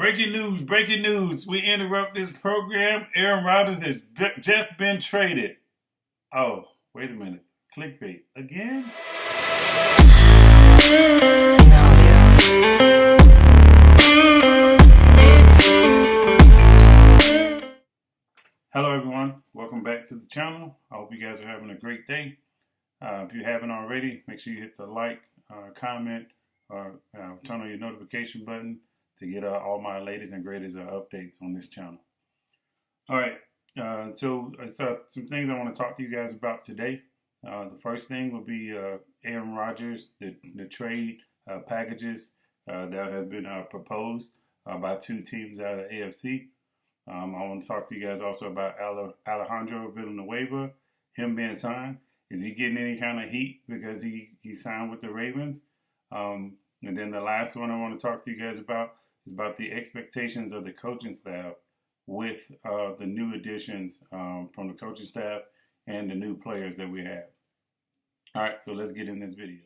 Breaking news. We interrupt this program. Aaron Rodgers has just been traded. Oh, wait a minute. Clickbait. Again? Hello, everyone. Welcome back to the channel. I hope you guys are having a great day. If you haven't already, make sure you hit the like, comment, or turn on your notification button to get all my latest and greatest updates on this channel. All right, so some things I want to talk to you guys about today. The first thing will be Aaron Rodgers, the trade packages that have been proposed by two teams out of the AFC. I want to talk to you guys also about Alejandro Villanueva, him being signed. Is he getting any kind of heat because he signed with the Ravens? And then the last one I want to talk to you guys about is about the expectations of the coaching staff with the new additions from the coaching staff and the new players that we have. All right, so let's get in this video.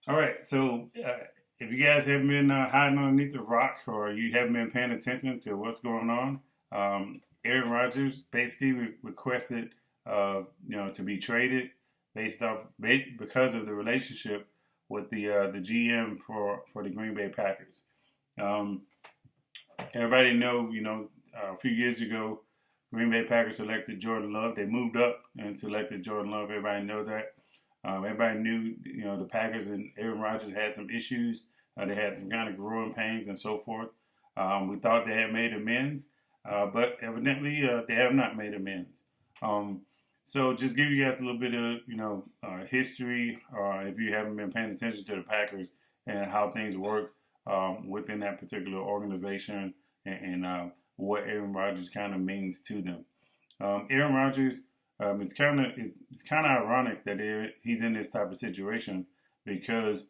All right, so if you guys haven't been hiding underneath the rock or you haven't been paying attention to what's going on, Aaron Rodgers basically requested to be traded because of the relationship with the GM for the Green Bay Packers. Everybody know, a few years ago, Green Bay Packers selected Jordan Love. They moved up and selected Jordan Love. Everybody know that. Everybody knew, the Packers and Aaron Rodgers had some issues. They had some kind of growing pains and so forth. We thought they had made amends, but evidently they have not made amends. So just give you guys a little bit of, history, if you haven't been paying attention to the Packers and how things work within that particular organization and what Aaron Rodgers kind of means to them. Aaron Rodgers, it's kind of ironic that he's in this type of situation because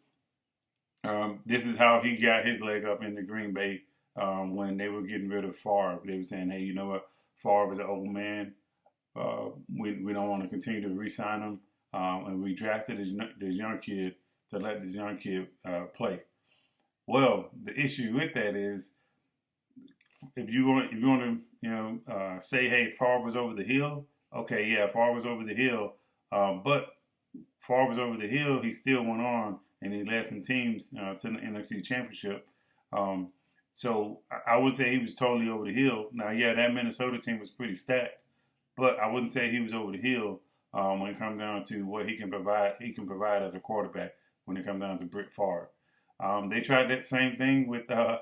this is how he got his leg up in the Green Bay when they were getting rid of Favre. They were saying, hey, you know what? Favre is an old man. We don't want to continue to re-sign him, and we drafted this young kid to let this young kid play. Well, the issue with that is if you want to say, hey, Favre was over the hill. Okay, yeah, Favre was over the hill, but Favre was over the hill. He still went on and he led some teams to the NFC Championship. So I would say he was totally over the hill. Now, yeah, that Minnesota team was pretty stacked. But I wouldn't say he was over the hill when it comes down to what he can provide. He can provide as a quarterback when it comes down to Brett Favre. They tried that same thing with Favre.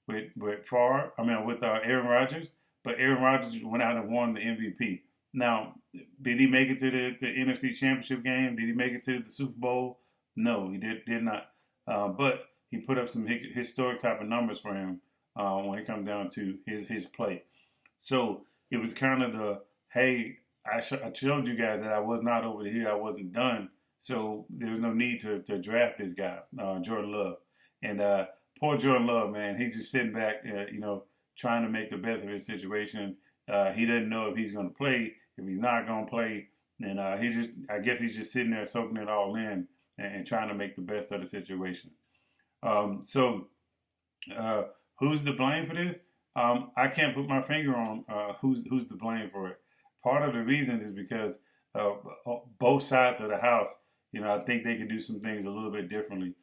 With Aaron Rodgers. But Aaron Rodgers went out and won the MVP. Now, did he make it to the NFC Championship game? Did he make it to the Super Bowl? No, he did not. But he put up some historic type of numbers for him when it comes down to his play. So it was kind of the, hey, I showed you guys that I was not over the hill. I wasn't done. So there was no need to draft this guy, Jordan Love. And poor Jordan Love, man, he's just sitting back, trying to make the best of his situation. He doesn't know if he's going to play. If he's not going to play, then I guess he's just sitting there soaking it all in and trying to make the best of the situation. So who's to blame for this? I can't put my finger on who's to blame for it. Part of the reason is because both sides of the house, I think they can do some things a little bit differently.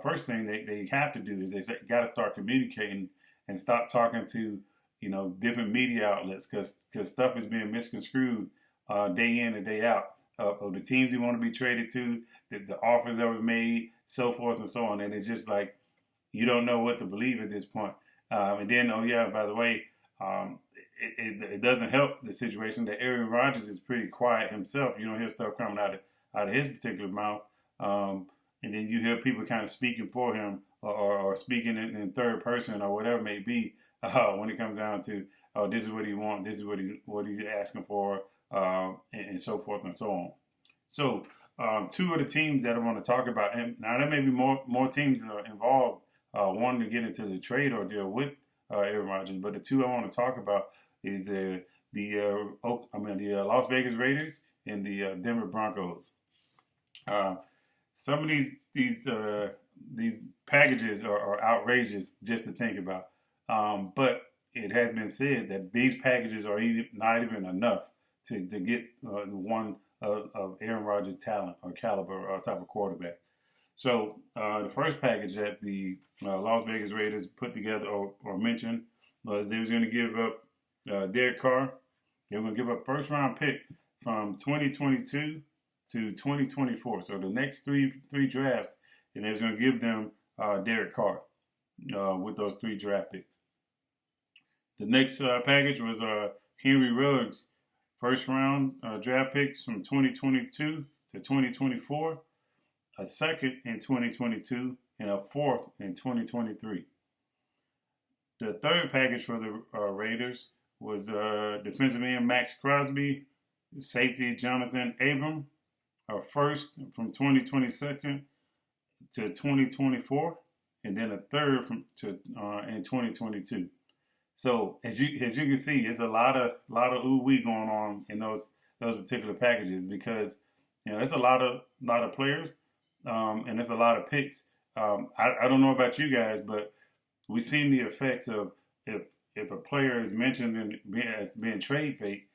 First thing they have to do is they got to start communicating and stop talking to, different media outlets because stuff is being misconstrued day in and day out of the teams you want to be traded to, the offers that were made, so forth and so on. And it's just like you don't know what to believe at this point. And then, by the way, it doesn't help the situation that Aaron Rodgers is pretty quiet himself. You don't hear stuff coming out of his particular mouth. And then you hear people kind of speaking for him or speaking in third person or whatever it may be when it comes down to, this is what he wants, this is what he's asking for, and so forth and so on. So two of the teams that I want to talk about, and now there may be more teams that are involved wanting to get into the trade or deal with Aaron Rodgers, but the two I want to talk about is the Las Vegas Raiders and the Denver Broncos. Some of these packages are outrageous just to think about. But it has been said that these packages are not even enough to get one of Aaron Rodgers' talent or caliber or type of quarterback. So the first package that the Las Vegas Raiders put together or mentioned was they was going to give up Derek Carr. They were going to give up first round pick from 2022 to 2024. So the next three drafts, and they was going to give them Derek Carr with those 3 draft picks. The next package was Henry Ruggs, first round draft picks from 2022 to 2024, a second in 2022, and a fourth in 2023. The third package for the Raiders was defensive end Max Crosby, safety Jonathan Abram, a first from 2022 to 2024, and then a third in 2022. So as you can see, it's a lot of ooh-wee going on in those particular packages because it's a lot of players and it's a lot of picks. I don't know about you guys, but we've seen the effects of if a player is mentioned as being trade bait,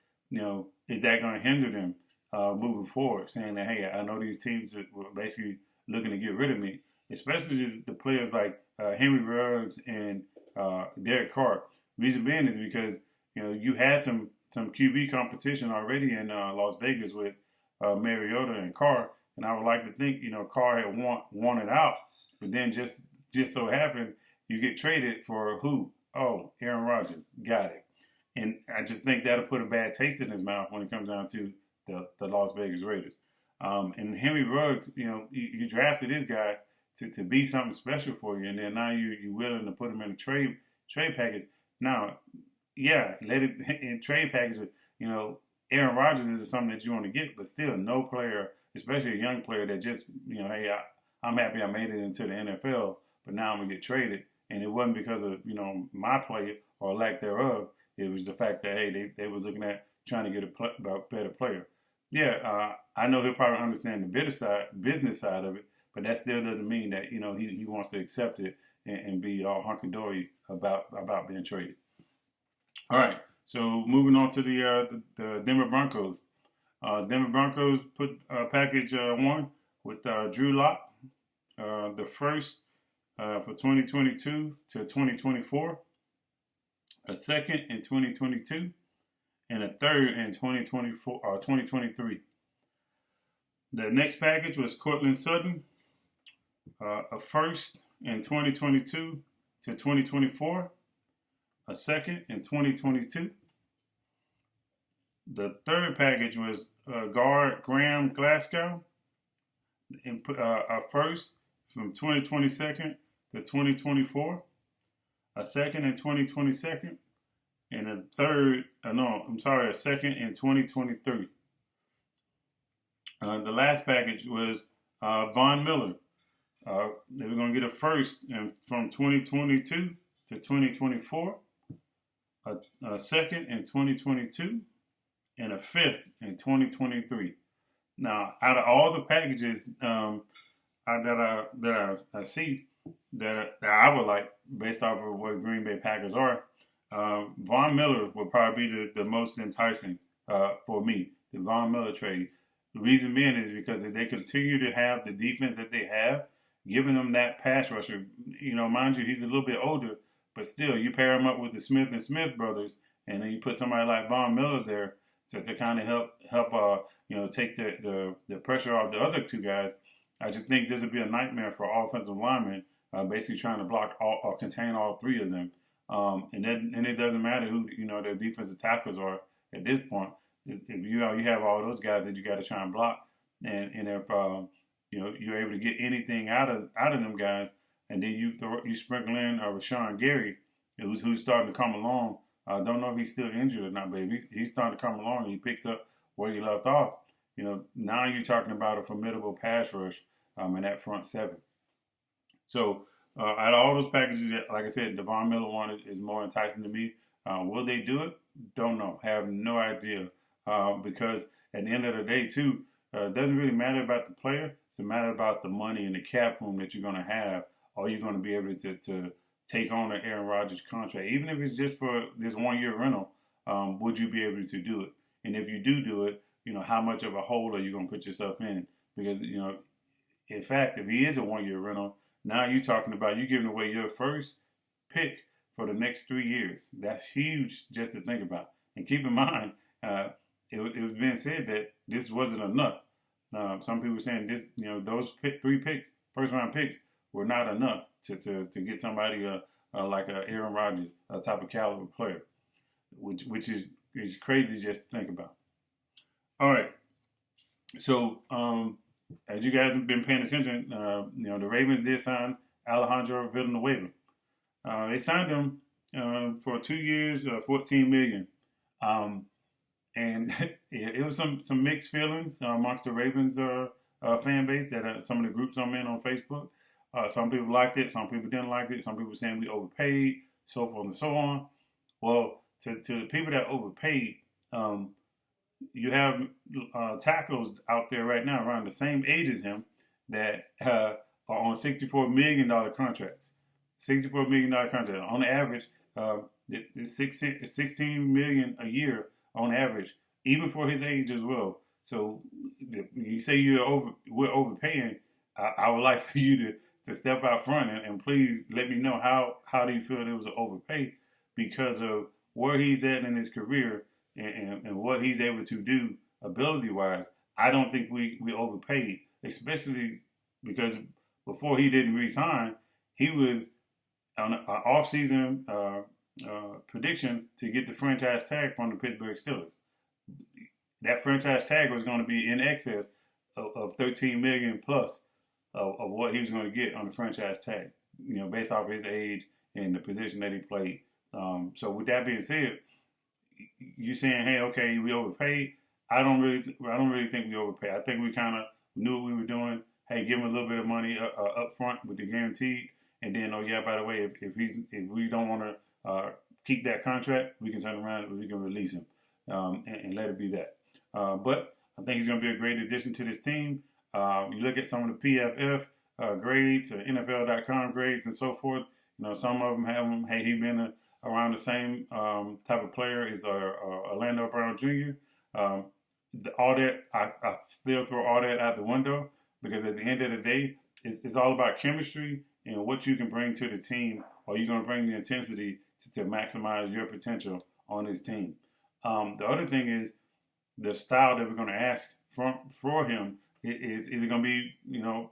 is that going to hinder them moving forward? Saying that, hey, I know these teams were basically looking to get rid of me, especially the players like Henry Ruggs and Derek Carr. Reason being is because you had some QB competition already in Las Vegas with Mariota and Carr, and I would like to think Carr had wanted out, but then just so happened you get traded for who? Oh, Aaron Rodgers. Got it. And I just think that'll put a bad taste in his mouth when it comes down to the Las Vegas Raiders. And Henry Ruggs, you drafted this guy to be something special for you, and then now you're willing to put him in a trade package. Now, yeah, let it in trade packages. Aaron Rodgers is something that you want to get, but still, no player, especially a young player that just, hey, I'm happy I made it into the NFL, but now I'm gonna get traded, and it wasn't because of my play or lack thereof. It was the fact that hey, they was looking at trying to get a better player. Yeah, I know he'll probably understand the business side of it, but that still doesn't mean that he wants to accept it and be all hunky dory about being traded. All right, so moving on to the Denver Broncos. Denver Broncos put package 1 with Drew Lock, the first for 2022 to 2024, a second in 2022, and a third in 2023. The next package was Cortland Sutton, a first in 2022 to 2024, a second in 2022. The third package was guard Graham Glasgow, a first from 2022 to 2024, a second in 2022, and a second in 2023. The last package was Von Miller. They were going to get a first from 2022 to 2024, a second in 2022, and a fifth in 2023. Now, out of all the packages that I see that I would like, based off of what Green Bay Packers are, Von Miller would probably be the most enticing for me, the Von Miller trade. The reason being is because if they continue to have the defense that they have, giving them that pass rusher, mind you, he's a little bit older, but still, you pair him up with the Smith and Smith brothers, and then you put somebody like Von Miller there to kind of help take the pressure off the other two guys. I just think this would be a nightmare for offensive linemen, basically trying to block or contain all 3 of them. And it doesn't matter who their defensive tackles are at this point. If you have all those guys that you got to try and block, and if you're able to get anything out of them guys, and then you sprinkle in Rashawn Gary, who's starting to come along. I don't know if he's still injured or not, but if he's starting to come along and he picks up where he left off, now you're talking about a formidable pass rush in that front 7. So out of all those packages, like I said, the Von Miller one is more enticing to me. Will they do it? Don't know. Have no idea. Because at the end of the day, too, it doesn't really matter about the player. It's a matter about the money and the cap room that you're going to have. Are you going to be able to take on an Aaron Rodgers contract, even if it's just for this 1 year rental? Would you be able to do it? And if you do it, how much of a hole are you going to put yourself in? Because in fact, if he is a 1 year rental, now you're talking about you giving away your first pick for the next 3 years. That's huge just to think about. And keep in mind, it was being said that this wasn't enough. Some people were saying this, those 3 first round picks, were not enough to get somebody like a Aaron Rodgers, a type of caliber player, which is crazy just to think about. All right, so as you guys have been paying attention, the Ravens did sign Alejandro Villanueva. They signed him for 2 years, $14 million. And it was some mixed feelings amongst the Ravens fan base that some of the groups I'm in on Facebook. Some people liked it, some people didn't like it. Some people saying we overpaid, so forth and so on. Well, to the people that overpaid, you have tackles out there right now around the same age as him that are on $64 million contracts. $64 million contract. On average, it's $16 million a year on average, even for his age as well. So you say we're overpaying. I would like for you to step out front and please let me know how do you feel it was an overpay because of where he's at in his career and what he's able to do ability-wise. I don't think we overpaid, especially because before he didn't re-sign, he was on an off-season prediction to get the franchise tag from the Pittsburgh Steelers. That franchise tag was going to be in excess of $13 million plus of what he was going to get on the franchise tag, based off his age and the position that he played. So with that being said, you saying, hey, okay, we overpaid. I don't really think we overpaid. I think we kind of knew what we were doing. Hey, give him a little bit of money up front with the guaranteed, and then by the way, if we don't want to keep that contract, we can turn around and we can release him and let it be that. But I think he's going to be a great addition to this team. You look at some of the PFF grades, NFL.com grades, and so forth. Some of them have him. Hey, he's been around the same type of player as Orlando Brown Jr. All that I still throw all that out the window because at the end of the day, it's all about chemistry and what you can bring to the team. Or you're going to bring the intensity to maximize your potential on this team. The other thing is the style that we're going to ask for him. Is it going to be,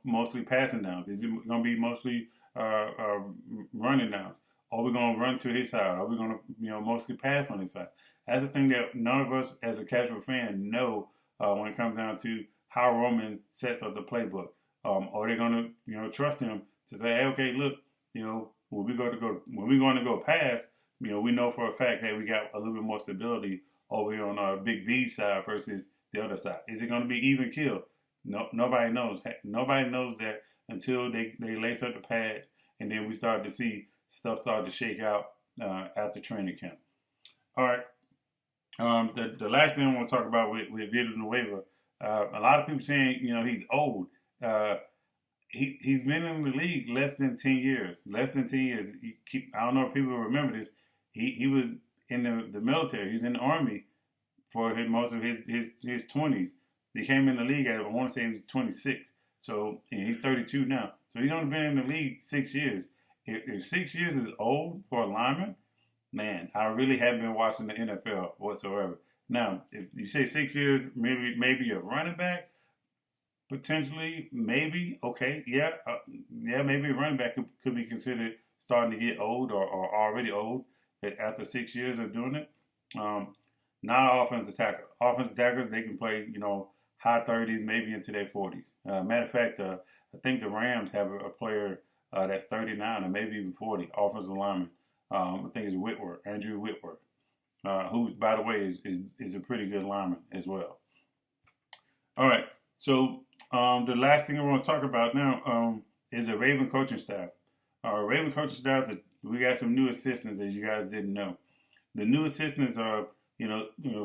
mostly passing downs? Is it going to be mostly running downs? Are we going to run to his side? Are we going to, mostly pass on his side? That's the thing that none of us as a casual fan know when it comes down to how Roman sets up the playbook. Are they going to, trust him to say, hey, okay, look, when we're going to go pass, we know for a fact that we got a little bit more stability over here on our Big V side versus the other side. Is it going to be even kill? No, nobody knows. Nobody knows that until they lace up the pads, and then we start to see stuff start to shake out after training camp. All right. The last thing I want to talk about with Villanueva, a lot of people saying he's old. He's been in the league less than 10 years. Less than 10 years. I don't know if people remember this. He was in the military. He was in the Army for most of his 20s. He came in the league at, I want to say he was 26. So he's 32 now. So he's only been in the league 6 years. If 6 years is old for a lineman, man, I really haven't been watching the NFL whatsoever. Now, if you say 6 years, maybe a running back, potentially, maybe, okay, yeah, maybe a running back could be considered starting to get old or already old after 6 years of doing it. Not offensive tackle. Offensive tackles, they can play, high 30s, maybe into their 40s. Matter of fact, I think the Rams have a player that's 39 or maybe even 40, offensive lineman. I think it's Andrew Whitworth, who, by the way, is a pretty good lineman as well. All right, so the last thing I want to talk about now is the Raven coaching staff. Raven coaching staff, we got some new assistants, as you guys didn't know. The new assistants are,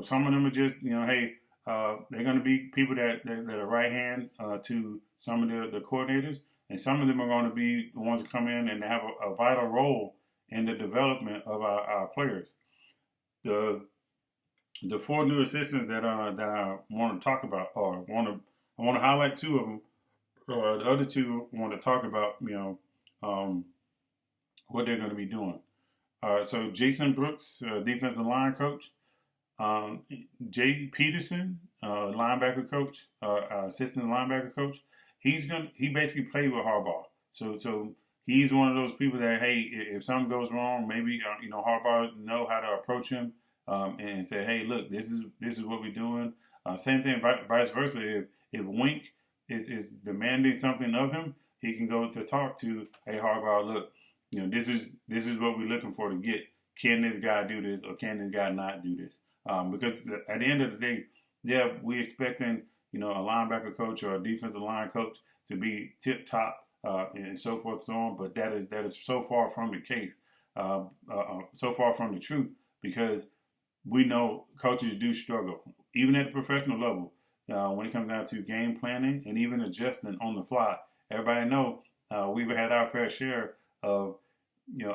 some of them are just, hey, they're going to be people that are right hand to some of the coordinators. and some of them are going to be the ones that come in and have a vital role in the development of our players. The four new assistants that I want to talk about, or I want to highlight two of them. The other two I want to talk about, what they're going to be doing. So Jason Brooks, defensive line coach. Jay Peterson, linebacker coach, assistant linebacker coach. He basically played with Harbaugh. So he's one of those people that, hey, if something goes wrong, maybe Harbaugh know how to approach him and say, hey, look, this is what we're doing. Same thing, vice versa. If Wink is demanding something of him, he can go to talk to, hey, Harbaugh, look, this is what we're looking for to get. Can this guy do this, or can this guy not do this? Because at the end of the day, yeah, we're expecting a linebacker coach or a defensive line coach to be tip top and so forth and so on. But that is so far from the case, so far from the truth, because we know coaches do struggle, even at the professional level, when it comes down to game planning and even adjusting on the fly. Everybody know we've had our fair share of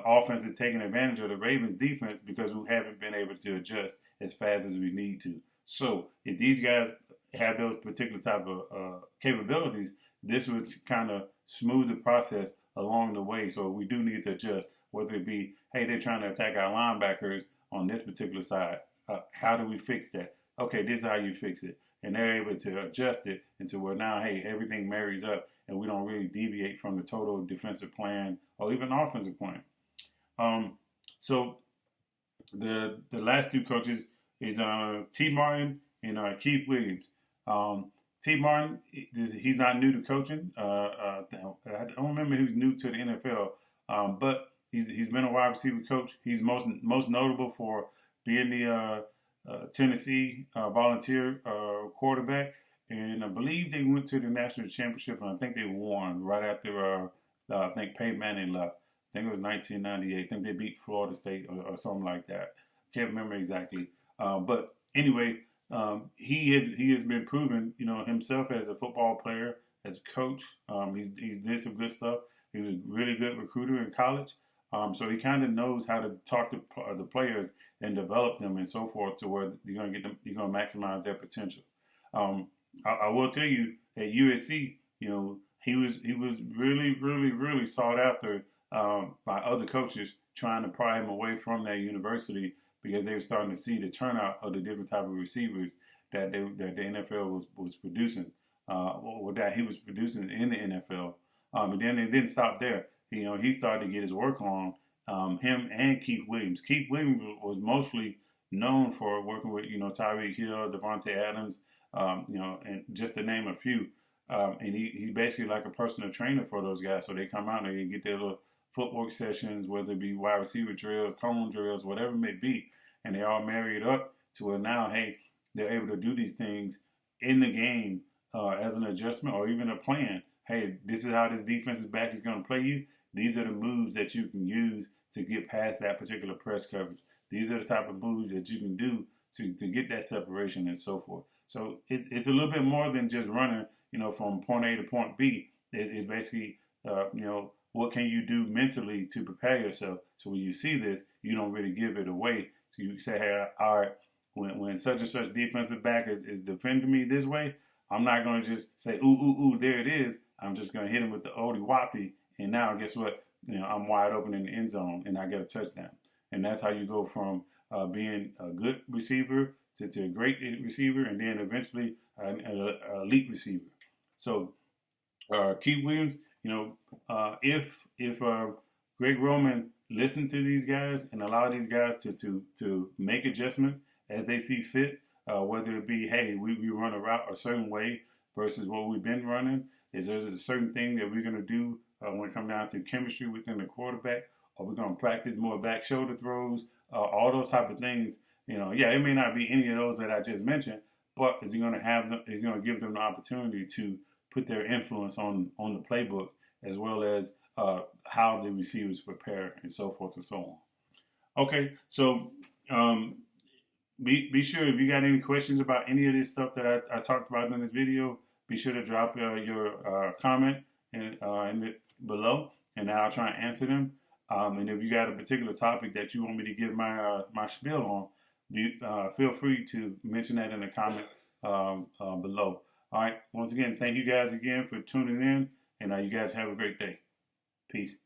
offenses taking advantage of the Ravens defense because we haven't been able to adjust as fast as we need to. So if these guys have those particular type of capabilities, this would kind of smooth the process along the way. So we do need to adjust, whether it be, hey, they're trying to attack our linebackers on this particular side. How do we fix that? Okay, this is how you fix it. And they're able to adjust it into where now, hey, everything marries up and we don't really deviate from the total defensive plan or even offensive plan. So the last two coaches is T. Martin and Keith Williams. T. Martin, he's not new to coaching. I don't remember he was new to the NFL, but he's been a wide receiver coach. He's most notable for being the Tennessee Volunteer quarterback, and I believe they went to the national championship, and I think they won right after I think Peyton Manning left. I think it was 1998. I think they beat Florida State or something like that. Can't remember exactly. But anyway, he has been proven, himself as a football player, as a coach. He's did some good stuff. He was a really good recruiter in college. So he kind of knows how to talk to the players and develop them and so forth to where you're going to maximize their potential. I will tell you at USC, he was really, really, really sought after by other coaches trying to pry him away from that university because they were starting to see the turnout of the different type of receivers that the NFL was producing, or that he was producing in the NFL. And then it didn't stop there. He started to get his work on, him and Keith Williams. Keith Williams was mostly known for working with, Tyreek Hill, Devontae Adams, and just to name a few. And he's basically like a personal trainer for those guys. So they come out and they get their little footwork sessions, whether it be wide receiver drills, cone drills, whatever it may be. And they all marry it up to where now, hey, they're able to do these things in the game as an adjustment or even a plan. Hey, this is how this defensive back is going to play you. These are the moves that you can use to get past that particular press coverage. These are the type of moves that you can do to get that separation and so forth. So it's a little bit more than just running, from point A to point B. It's basically, what can you do mentally to prepare yourself? So when you see this, you don't really give it away. So you say, hey, all right, when such and such defensive back is defending me this way, I'm not going to just say, ooh, there it is. I'm just going to hit him with the oldie whoppy. And now guess what? I'm wide open in the end zone and I get a touchdown. And that's how you go from being a good receiver to a great receiver and then eventually an elite receiver. So Keith Williams, if Greg Roman listened to these guys and allow these guys to make adjustments as they see fit, whether it be, hey, we run a route a certain way versus what we've been running, is there's a certain thing that we're going to do when it comes down to chemistry within the quarterback, or we're going to practice more back shoulder throws, all those type of things. It may not be any of those that I just mentioned, but is he going to give them the opportunity to put their influence on the playbook as well as how the receivers prepare and so forth and so on. Okay, so be sure if you got any questions about any of this stuff that I talked about in this video, be sure to drop your comment below, and I'll try and answer them. And if you got a particular topic that you want me to give my spiel on, feel free to mention that in the comment below. All right. Once again, thank you guys again for tuning in, and you guys have a great day. Peace.